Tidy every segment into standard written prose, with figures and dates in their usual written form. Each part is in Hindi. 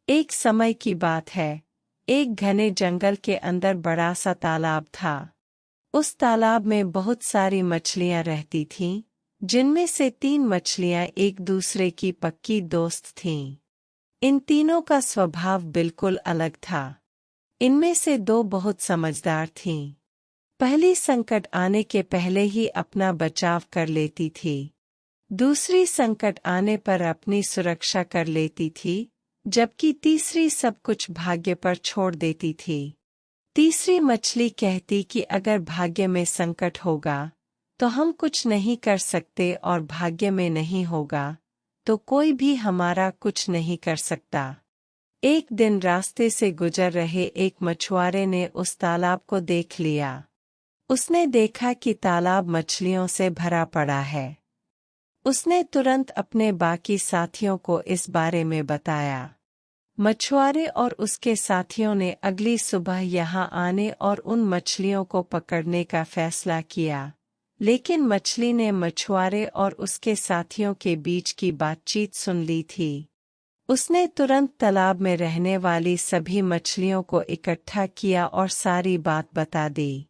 एक समय की बात है, एक घने जंगल के अंदर बड़ा सा तालाब था। उस तालाब में बहुत सारी मछलियां रहती थीं, जिनमें से 3 मछलियां एक दूसरे की पक्की दोस्त थीं। इन तीनों का स्वभाव बिल्कुल अलग था। इनमें से 2 बहुत समझदार थीं। पहली संकट आने के पहले ही अपना बचाव कर लेती थी। दूसरी संकट आने पर अपनी सुरक्षा कर लेती थी, जबकि तीसरी सब कुछ भाग्य पर छोड़ देती थी। तीसरी मछली कहती कि अगर भाग्य में संकट होगा तो हम कुछ नहीं कर सकते और भाग्य में नहीं होगा तो कोई भी हमारा कुछ नहीं कर सकता। एक दिन रास्ते से गुजर रहे एक मछुआरे ने उस तालाब को देख लिया। उसने देखा कि तालाब मछलियों से भरा पड़ा है। उसने तुरंत अपने बाकी साथियों को इस बारे में बताया। मछुआरे और उसके साथियों ने अगली सुबह यहाँ आने और उन मछलियों को पकड़ने का फैसला किया, लेकिन मछली ने मछुआरे और उसके साथियों के बीच की बातचीत सुन ली थी। उसने तुरंत तालाब में रहने वाली सभी मछलियों को इकट्ठा किया और सारी बात बता दी।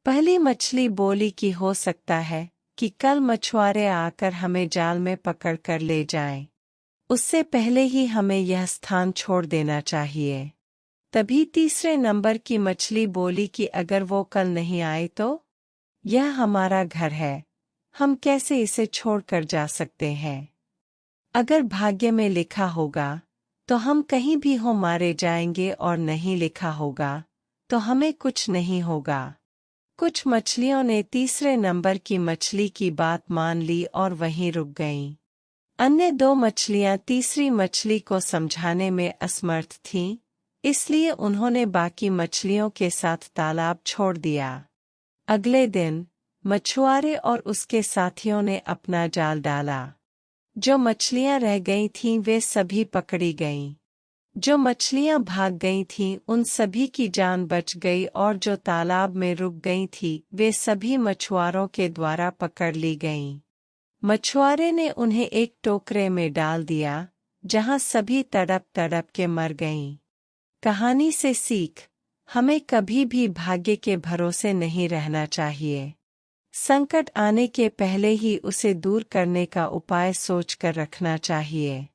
पहली मछली बोली कि हो सकता है कि कल मछुआरे आकर हमें जाल में पकड़ कर ले जाएं। उससे पहले ही हमें यह स्थान छोड़ देना चाहिए। तभी तीसरे नंबर की मछली बोली कि अगर वो कल नहीं आए तो? यह हमारा घर है, हम कैसे इसे छोड़कर जा सकते हैं? अगर भाग्य में लिखा होगा तो हम कहीं भी हो मारे जाएंगे और नहीं लिखा होगा तो हमें कुछ नहीं होगा। कुछ मछलियों ने तीसरे नंबर की मछली की बात मान ली और वहीं रुक गईं। अन्य 2 मछलियां तीसरी मछली को समझाने में असमर्थ थीं, इसलिए उन्होंने बाकी मछलियों के साथ तालाब छोड़ दिया। अगले दिन मछुआरे और उसके साथियों ने अपना जाल डाला। जो मछलियां रह गई थीं वे सभी पकड़ी गईं। जो मछलियां भाग गई थीं उन सभी की जान बच गई और जो तालाब में रुक गई थीं वे सभी मछुआरों के द्वारा पकड़ ली गईं। मछुआरे ने उन्हें एक टोकरे में डाल दिया, जहां सभी तड़प तड़प के मर गईं। कहानी से सीख, हमें कभी भी भाग्य के भरोसे नहीं रहना चाहिए। संकट आने के पहले ही उसे दूर करने का उपाय सोचकर रखना चाहिए।